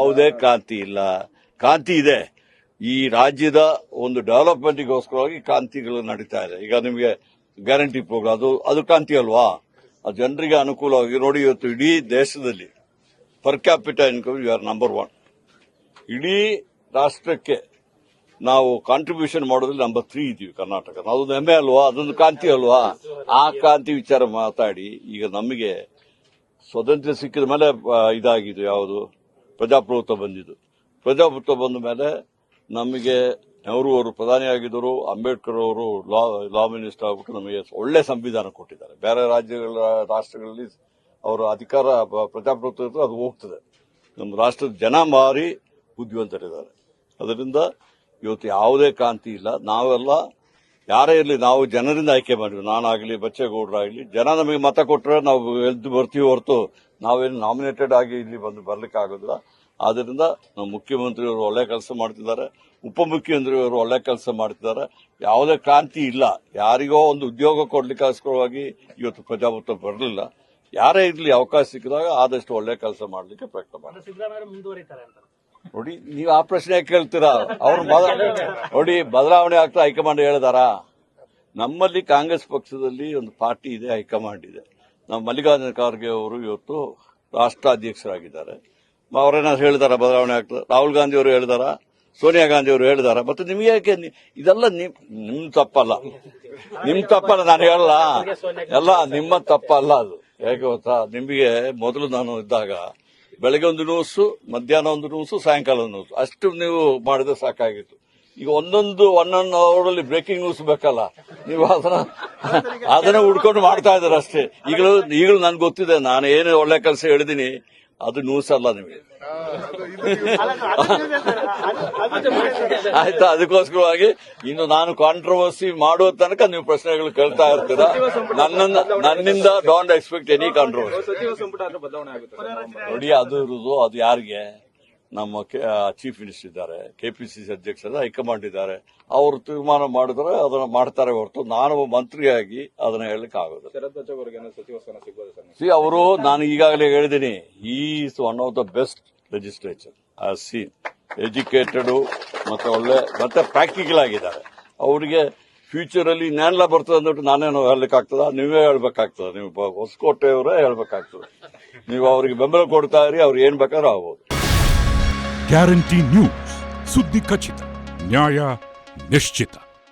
ಯಾವುದೇ ಕ್ರಾಂತಿ ಇಲ್ಲ. ಕ್ರಾಂತಿ ಇದೆ. ಈ ರಾಜ್ಯದ ಒಂದು ಡೆವಲಪ್ಮೆಂಟ್ಗೋಸ್ಕರವಾಗಿ ಕ್ರಾಂತಿಗಳು ನಡೀತಾ ಇದೆ. ಈಗ ನಿಮಗೆ ಗ್ಯಾರಂಟಿ ಪ್ರೋಗ್ರಾಮ್ ಅದು ಕ್ರಾಂತಿ ಅಲ್ವಾ? ಅದು ಜನರಿಗೆ ಅನುಕೂಲವಾಗಿ ನೋಡಿ. ಇವತ್ತು ಇಡೀ ದೇಶದಲ್ಲಿ per capital income you are number 1. ಇಡೀ ರಾಷ್ಟ್ರಕ್ಕೆ ನಾವು ಕಾಂಟ್ರಿಬ್ಯೂಷನ್ ಮಾಡೋದ್ರಲ್ಲಿ ನಂಬರ್ 3 ಇದೀವಿ ಕರ್ನಾಟಕ. ಅದೊಂದು ಹೆಮ್ಮೆ ಅಲ್ವಾ? ಅದೊಂದು ಕ್ರಾಂತಿ ಅಲ್ವಾ? ಆ ಕ್ರಾಂತಿ ವಿಚಾರ ಮಾತಾಡಿ ಈಗ ನಮಗೆ ಸ್ವಾತಂತ್ರ್ಯ ಸಿಕ್ಕಿದ ಮೇಲೆ ಇದಾಗಿದ್ದು ಯಾವುದು? ಪ್ರಜಾಪ್ರಭುತ್ವ ಬಂದಿದ್ದು. ಪ್ರಜಾಪ್ರಭುತ್ವ ಬಂದ ಮೇಲೆ ನಮಗೆ ನೆಹರು ಅವರು ಪ್ರಧಾನಿ ಆಗಿದ್ದರು, ಅಂಬೇಡ್ಕರ್ ಅವರು ಲಾ ಮಿನಿಸ್ಟರ್ ಆಗ್ಬಿಟ್ಟು ನಮಗೆ ಒಳ್ಳೆ ಸಂವಿಧಾನ ಕೊಟ್ಟಿದ್ದಾರೆ. ಬೇರೆ ರಾಷ್ಟ್ರಗಳಲ್ಲಿ ಅವರ ಅಧಿಕಾರ ಪ್ರಜಾಪ್ರಭುತ್ವ ಅದು ಹೋಗ್ತದೆ. ನಮ್ಮ ರಾಷ್ಟ್ರದ ಜನ ಮಾರಿ ಬುದ್ಧಿವಂತರಿದ್ದಾರೆ. ಅದರಿಂದ ಇವತ್ತು ಯಾವುದೇ ಕ್ರಾಂತಿ ಇಲ್ಲ. ನಾವೆಲ್ಲ ಯಾರೇ ಇರಲಿ, ನಾವು ಜನರಿಂದ ಆಯ್ಕೆ ಮಾಡಿದ್ವಿ. ನಾನಾಗಲಿ, ಬಚ್ಚೇಗೌಡರಾಗಲಿ, ಜನ ನಮಗೆ ಮತ ಕೊಟ್ಟರೆ ನಾವು ಎದ್ದು ಬರ್ತೀವಿ ಹೊರತು ನಾವೇನು ನಾಮಿನೇಟೆಡ್ ಆಗಿ ಇಲ್ಲಿ ಬರ್ಲಿಕ್ಕೆ ಆಗೋದಿಲ್ಲ. ಆದ್ದರಿಂದ ನಮ್ಮ ಮುಖ್ಯಮಂತ್ರಿಯವರು ಒಳ್ಳೆ ಕೆಲಸ ಮಾಡ್ತಿದ್ದಾರೆ, ಉಪಮುಖ್ಯಮಂತ್ರಿಯವರು ಒಳ್ಳೆ ಕೆಲಸ ಮಾಡ್ತಿದ್ದಾರೆ. ಯಾವುದೇ ಕ್ರಾಂತಿ ಇಲ್ಲ. ಯಾರಿಗೋ ಒಂದು ಉದ್ಯೋಗ ಕೊಡ್ಲಿಕ್ಕೋಸ್ಕರವಾಗಿ ಇವತ್ತು ಪ್ರಜಾಪ್ರಭುತ್ವ ಬರಲಿಲ್ಲ. ಯಾರೇ ಇರಲಿ, ಅವಕಾಶ ಸಿಕ್ಕಿದಾಗ ಆದಷ್ಟು ಒಳ್ಳೆ ಕೆಲಸ ಮಾಡಲಿಕ್ಕೆ ಪ್ರಯತ್ನ ಮಾಡಿ. ನೋಡಿ, ನೀವು ಆ ಪ್ರಶ್ನೆ ಕೇಳ್ತೀರಾ? ಅವ್ರು ನೋಡಿ, ಬದಲಾವಣೆ ಆಗ್ತಾ ಹೈಕಮಾಂಡ್ ಹೇಳಿದಾರ? ನಮ್ಮಲ್ಲಿ ಕಾಂಗ್ರೆಸ್ ಪಕ್ಷದಲ್ಲಿ ಒಂದು ಪಾರ್ಟಿ ಇದೆ, ಹೈಕಮಾಂಡ್ ಇದೆ. ನಮ್ಮ ಮಲ್ಲಿಕಾರ್ಜುನ ಖರ್ಗೆ ಅವರು ಇವತ್ತು ರಾಷ್ಟ್ರಾಧ್ಯಕ್ಷರಾಗಿದ್ದಾರೆ. ಅವರೇನಾದ್ರು ಹೇಳಿದಾರ ಬದಲಾವಣೆ ಆಗ್ತದೆ? ರಾಹುಲ್ ಗಾಂಧಿ ಅವರು ಹೇಳಿದಾರ? ಸೋನಿಯಾ ಗಾಂಧಿ ಅವರು ಹೇಳಿದಾರ? ಮತ್ತೆ ನಿಮ್ಗೆ ಯಾಕೆ ಇದೆಲ್ಲ ನಿಮ್ ತಪ್ಪಲ್ಲ, ನಾನು ಹೇಳಲ್ಲ, ಎಲ್ಲ ನಿಮ್ಮ ತಪ್ಪಲ್ಲ. ಅದು ಹೇಗೆ ಗೊತ್ತಾ? ನಿಮಗೆ ಮೊದಲು ನಾನು ಇದ್ದಾಗ ಬೆಳಗ್ಗೆ ಒಂದು ನ್ಯೂಸು, ಮಧ್ಯಾಹ್ನ ಒಂದು ನ್ಯೂಸು, ಸಾಯಂಕಾಲ ಒಂದು ನ್ಯೂಸು, ಅಷ್ಟು ನೀವು ಮಾಡಿದ್ರೆ ಸಾಕಾಗಿತ್ತು. ಈಗ ಒಂದೊಂದು ಅವರಲ್ಲಿ ಬ್ರೇಕಿಂಗ್ ನ್ಯೂಸ್ ಬೇಕಲ್ಲ, ನೀವು ಅದನ್ನ ಹುಡ್ಕೊಂಡು ಮಾಡ್ತಾ ಇದ್ದಾರೆ ಅಷ್ಟೇ. ಈಗಲೂ ನನ್ಗೆ ಗೊತ್ತಿದೆ, ನಾನು ಏನು ಒಳ್ಳೆ ಕೆಲಸ ಹೇಳಿದೀನಿ ಅದು ನ್ಯೂಸ್ ಅಲ್ಲ ನಿಮಗೆ. ಆಯ್ತಾ? ಅದಕ್ಕೋಸ್ಕರವಾಗಿ ಇನ್ನು ನಾನು ಕಾಂಟ್ರವರ್ಸಿ ಮಾಡುವ ತನಕ ನೀವು ಪ್ರಶ್ನೆಗಳು ಕೇಳ್ತಾ ಇರ್ತೀರಾ. ನನ್ನಿಂದ ಡೋಂಟ್ ಎಕ್ಸ್ಪೆಕ್ಟ್ ಎನಿ ಕಾಂಟ್ರವರ್ಸಿ. ನೋಡಿ, ಅದು ಇರುವುದು ಅದು ಯಾರಿಗೆ? ನಮ್ಮ ಚೀಫ್ ಮಿನಿಸ್ಟರ್ ಇದ್ದಾರೆ, ಕೆಪಿಸಿಸಿ ಅಧ್ಯಕ್ಷರ, ಹೈಕಮಾಂಡ್ ಇದ್ದಾರೆ. ಅವರು ತೀರ್ಮಾನ ಮಾಡಿದ್ರೆ ಅದನ್ನ ಮಾಡ್ತಾರೆ ಹೊರತು ನಾನು ಮಂತ್ರಿಯಾಗಿ ಅದನ್ನ ಹೇಳಲಿಕ್ಕೆ ಆಗೋದು. ಅವರು, ನಾನು ಈಗಾಗಲೇ ಹೇಳಿದ್ದೀನಿ, is one of the best legislature I have seen. Educated ಮತ್ತೆ ಪ್ರಾಕ್ಟಿಕಲ್ ಆಗಿದ್ದಾರೆ. ಅವರಿಗೆ ಫ್ಯೂಚರ್ ಅಲ್ಲಿ ಜ್ಞಾನ ಬರ್ತದೆ ಅಂದ್ಬಿಟ್ಟು ನಾನೇನು ಹೇಳಲಿಕ್ಕಾಗ್ತದ? ನೀವೇ ಹೇಳ್ಬೇಕಾಗ್ತದೆ. ನೀವು ಹೊಸಕೋಟೆಯವರೇ ಹೇಳ್ಬೇಕಾಗ್ತದೆ. ನೀವು ಅವರಿಗೆ ಬೆಂಬಲ ಕೊಡ್ತಾ ಇರಿ, ಅವ್ರು ಏನ್ ಬೇಕಾದ್ರೂ ಆಗ್ಬೋದು. ಗ್ಯಾರಂಟಿ ನ್ಯೂಸ್, ಸುದ್ದಿ ಖಚಿತ, ನ್ಯಾಯ ನಿಶ್ಚಿತ.